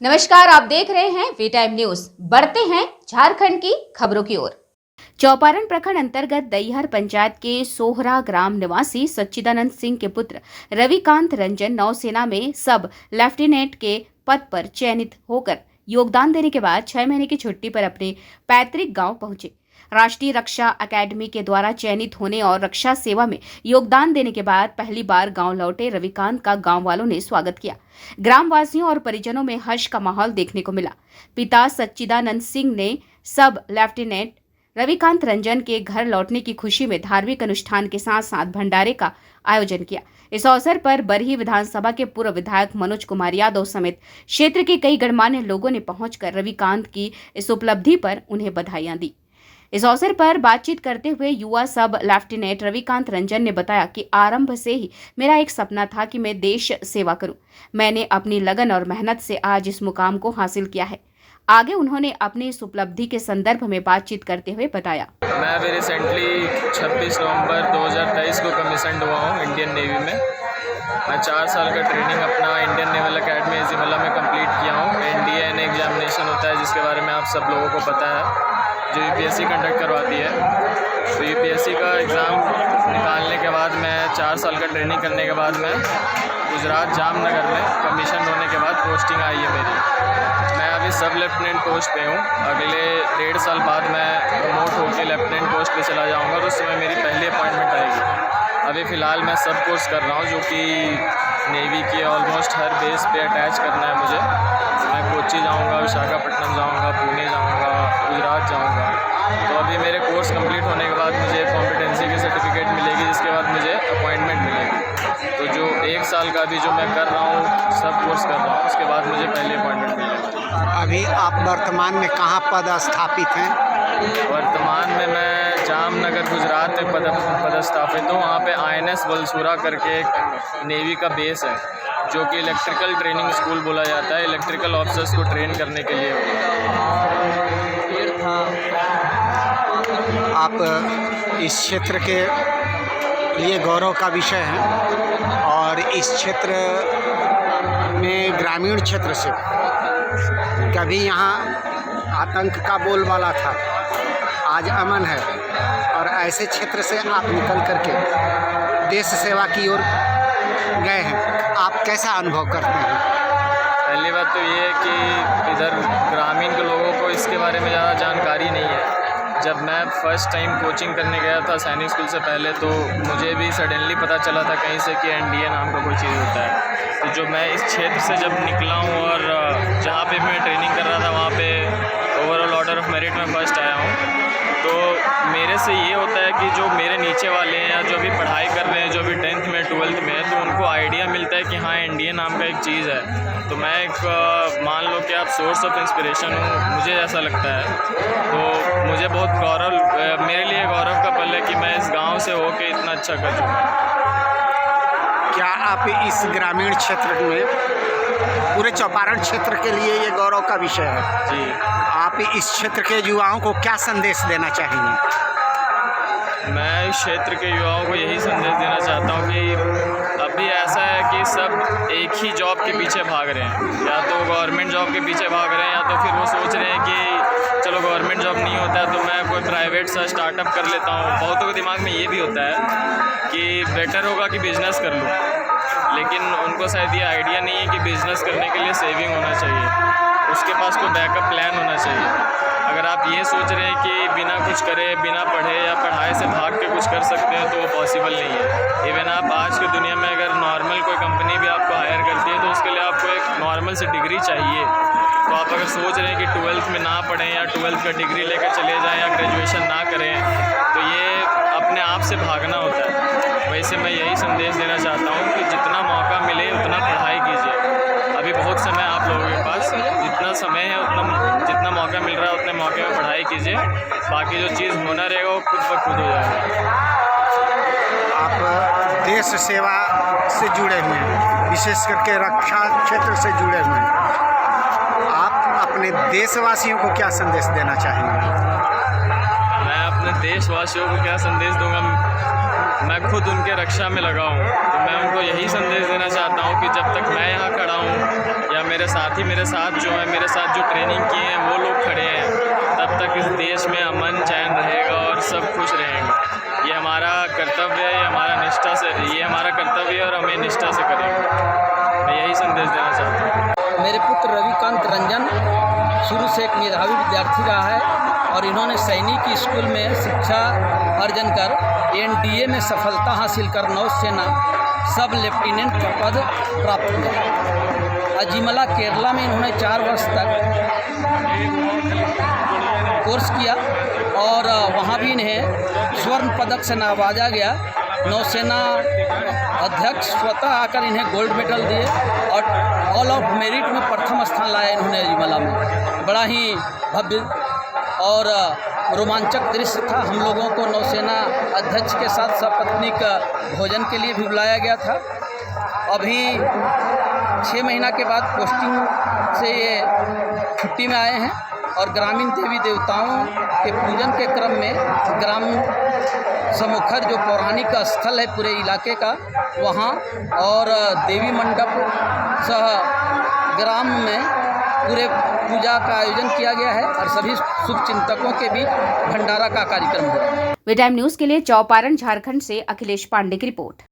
नमस्कार, आप देख रहे हैं वी टाइम न्यूज। बढ़ते हैं झारखंड की खबरों की ओर। चौपारण प्रखंड अंतर्गत दहिहर पंचायत के सोहरा ग्राम निवासी सच्चिदानंद सिंह के पुत्र रविकांत रंजन नौसेना में सब लेफ्टिनेंट के पद पर चयनित होकर योगदान देने के बाद 6 महीने की छुट्टी पर अपने पैतृक गांव पहुंचे। राष्ट्रीय रक्षा अकेडमी के द्वारा चयनित होने और रक्षा सेवा में योगदान देने के बाद पहली बार गांव लौटे रविकांत का गांव वालों ने स्वागत किया। ग्रामवासियों और परिजनों में हर्ष का माहौल देखने को मिला। पिता सच्चिदानंद सिंह ने सब लेफ्टिनेंट रविकांत रंजन के घर लौटने की खुशी में धार्मिक अनुष्ठान के साथ साथ भंडारे का आयोजन किया। इस अवसर पर बरही विधानसभा के पूर्व विधायक मनोज कुमार यादव समेत क्षेत्र के कई गणमान्य लोगों ने पहुंचकर रविकांत की इस उपलब्धि पर उन्हें बधाइयां दी। इस अवसर पर बातचीत करते हुए युवा सब लेफ्टिनेंट रविकांत रंजन ने बताया कि आरंभ से ही मेरा एक सपना था कि मैं देश सेवा करूं। मैंने अपनी लगन और मेहनत से आज इस मुकाम को हासिल किया है। आगे उन्होंने अपनी इस उपलब्धि के संदर्भ में बातचीत करते हुए बताया। मैं अभी रिसेंटली 26 नवंबर 2023 को कमीशन हुआ हूँ इंडियन नेवी में। मैं 4 साल का ट्रेनिंग अपना इंडियन नेवल अकेडमी जिमला में कंप्लीट किया हूँ। एनडीए एग्जामिनेशन होता है जिसके बारे में आप सब लोगों को पता है, जो यूपीएससी कंडक्ट करवाती है। तो यूपीएससी का एग्ज़ाम निकालने के बाद मैं 4 साल का ट्रेनिंग करने के बाद मैं गुजरात जामनगर में कमीशन होने के बाद पोस्टिंग आई है मेरी। मैं अभी सब लेफ्टिनेंट पोस्ट पे हूँ। अगले 1.5 साल बाद मैं प्रमोट होकर लेफ्टिनेंट पोस्ट पे चला जाऊँगा, तो उस समय मेरी पहली अपॉइंटमेंट आएगी। अभी फ़िलहाल मैं सब कोर्स कर रहा हूँ जो कि नेवी के ऑलमोस्ट हर बेस पे अटैच करना है मुझे। मैं कोच्चि जाऊँगा, विशाखापट्टनम जाऊँगा, पुणे जाऊँगा, गुजरात जाऊँगा। तो अभी मेरे कोर्स कंप्लीट होने के बाद मुझे कॉम्पिटेंसी की सर्टिफिकेट मिलेगी, जिसके बाद मुझे अपॉइंटमेंट मिलेगी। तो जो 1 साल का अभी जो मैं कर रहा हूँ, सब कोर्स कर रहा हूँ, उसके बाद मुझे पहली अपॉइंटमेंट मिलेगी। अभी आप वर्तमान में कहाँ पदस्थापित हैं? वर्तमान में मैं जामनगर गुजरात में पदस्थापित हूँ। वहाँ पे INS बलसूरा करके एक नेवी का बेस है, जो कि इलेक्ट्रिकल ट्रेनिंग स्कूल बोला जाता है। इलेक्ट्रिकल ऑफिसर्स को ट्रेन करने के लिए आप इस क्षेत्र के लिए गौरव का विषय हैं और इस क्षेत्र में ग्रामीण क्षेत्र से कभी यहाँ आतंक का बोलबाला था, आज अमन है और ऐसे क्षेत्र से आप निकल करके देश सेवा की ओर गए हैं। आप कैसा अनुभव करते हैं? पहली बात तो ये है कि इधर ग्रामीण के लोगों को इसके बारे में ज़्यादा जानकारी नहीं है। जब मैं फ़र्स्ट टाइम कोचिंग करने गया था सैनिक स्कूल से पहले, तो मुझे भी सडनली पता चला था कहीं से कि एनडीए नाम का कोई चीज़ होता है। तो जो मैं इस क्षेत्र से जब निकला हूँ और जहाँ पे मैं ट्रेनिंग कर रहा था वहाँ पे ओवरऑल ऑर्डर ऑफ मेरिट में फर्स्ट आया हूँ। तो मेरे से ये होता है कि जो मेरे नीचे वाले हैं या जो भी पढ़ाई कर रहे हैं, जो भी 10th में 12th में है, तो उनको आइडिया मिलता है कि हाँ एनडीए नाम का एक चीज़ है। तो मैं एक मान लो कि आप सोर्स ऑफ इंस्पिरेशन हूँ, मुझे ऐसा लगता है। तो मुझे बहुत मेरे लिए गौरव का पल है कि मैं इस गांव से होके इतना अच्छा कर चुका हूँ। क्या आप इस ग्रामीण क्षेत्र में पूरे चौपारण क्षेत्र के लिए ये गौरव का विषय है? जी। आप इस क्षेत्र के युवाओं को क्या संदेश देना चाहेंगे? मैं इस क्षेत्र के युवाओं को यही संदेश देना चाहता हूँ कि अभी ऐसा है कि सब एक ही जॉब के पीछे भाग रहे हैं, या तो गवर्नमेंट जॉब के पीछे भाग रहे हैं, या तो फिर वो सोच रहे हैं कि चलो गवर्नमेंट जॉब नहीं होता है तो मैं कोई प्राइवेट सा स्टार्टअप कर लेता हूँ। बहुतों के दिमाग में ये भी होता है कि बेटर होगा कि बिज़नेस कर लूँ, लेकिन उनको शायद ये आइडिया नहीं है कि बिज़नेस करने के लिए सेविंग होना चाहिए, उसके पास कोई बैकअप प्लान होना चाहिए। अगर आप ये सोच रहे हैं कि बिना कुछ करे, बिना पढ़े या पढ़ाई से भाग के कुछ कर सकते हैं, तो वो पॉसिबल नहीं है। इवन आप आज की दुनिया में अगर नॉर्मल कोई कंपनी भी आपको हायर करती है तो उसके लिए आपको एक नॉर्मल सी डिग्री चाहिए। तो आप अगर सोच रहे हैं कि 12th में ना पढ़ें या 12th का डिग्री लेकर चले जाएँ या ग्रेजुएशन ना करें, तो ये अपने आप से भागना होता है। वैसे मैं यही संदेश देना चाहता हूँ कि जितना मौका मिले उतना पढ़ाई कीजिए। अभी बहुत समय आप लोगों के पास, जितना समय है जितना मौका मिल रहा है उतने मौके में पढ़ाई कीजिए। बाकी जो चीज़ होना रहेगा वो खुद ब खुद हो जाएगा। आप देश सेवा से जुड़े हुए हैं, विशेष करके रक्षा क्षेत्र से जुड़े हुए हैं। आप अपने देशवासियों को क्या संदेश देना चाहेंगे? मैं अपने देशवासियों को क्या संदेश दूंगा, मैं खुद उनके रक्षा में लगा हूँ। तो मैं उनको यही संदेश देना चाहता हूँ कि जब तक मैं यहाँ खड़ा हूँ या मेरे साथी मेरे साथ जो है, मेरे साथ जो ट्रेनिंग किए हैं वो लोग खड़े हैं, तब तक इस देश में अमन चैन रहेगा और सब खुश रहेंगे। ये हमारा कर्तव्य है, ये हमारा निष्ठा से, ये हमारा कर्तव्य है और हमें निष्ठा से करेंगे। मैं यही संदेश देना चाहता हूँ। मेरे पुत्र रविकांत रंजन शुरू से एक मेधावी विद्यार्थी रहा है और इन्होंने सैनिक स्कूल में शिक्षा अर्जन कर एनडीए में सफलता हासिल कर नौसेना सब लेफ्टिनेंट का पद प्राप्त किया। अजीमला केरला में इन्होंने 4 वर्ष तक कोर्स किया और वहाँ भी इन्हें स्वर्ण पदक से नवाजा गया। नौसेना अध्यक्ष स्वतः आकर इन्हें गोल्ड मेडल दिए और ऑल ऑफ मेरिट में प्रथम स्थान लाया इन्होंने अजीमला में। बड़ा ही भव्य और रोमांचक दृश्य था। हम लोगों को नौसेना अध्यक्ष के साथ सपत्नीक भोजन के लिए भी बुलाया गया था। अभी 6 महीना के बाद पोस्टिंग से ये छुट्टी में आए हैं और ग्रामीण देवी देवताओं के पूजन के क्रम में ग्राम समुखर जो पौराणिक स्थल है पूरे इलाके का, वहाँ और देवी मंडप सह ग्राम में पूरे पूजा का आयोजन किया गया है और सभी शुभ चिंतकों के बीच भंडारा का कार्यक्रम हुआ। वी टाइम न्यूज के लिए चौपारण झारखंड से अखिलेश पांडे की रिपोर्ट।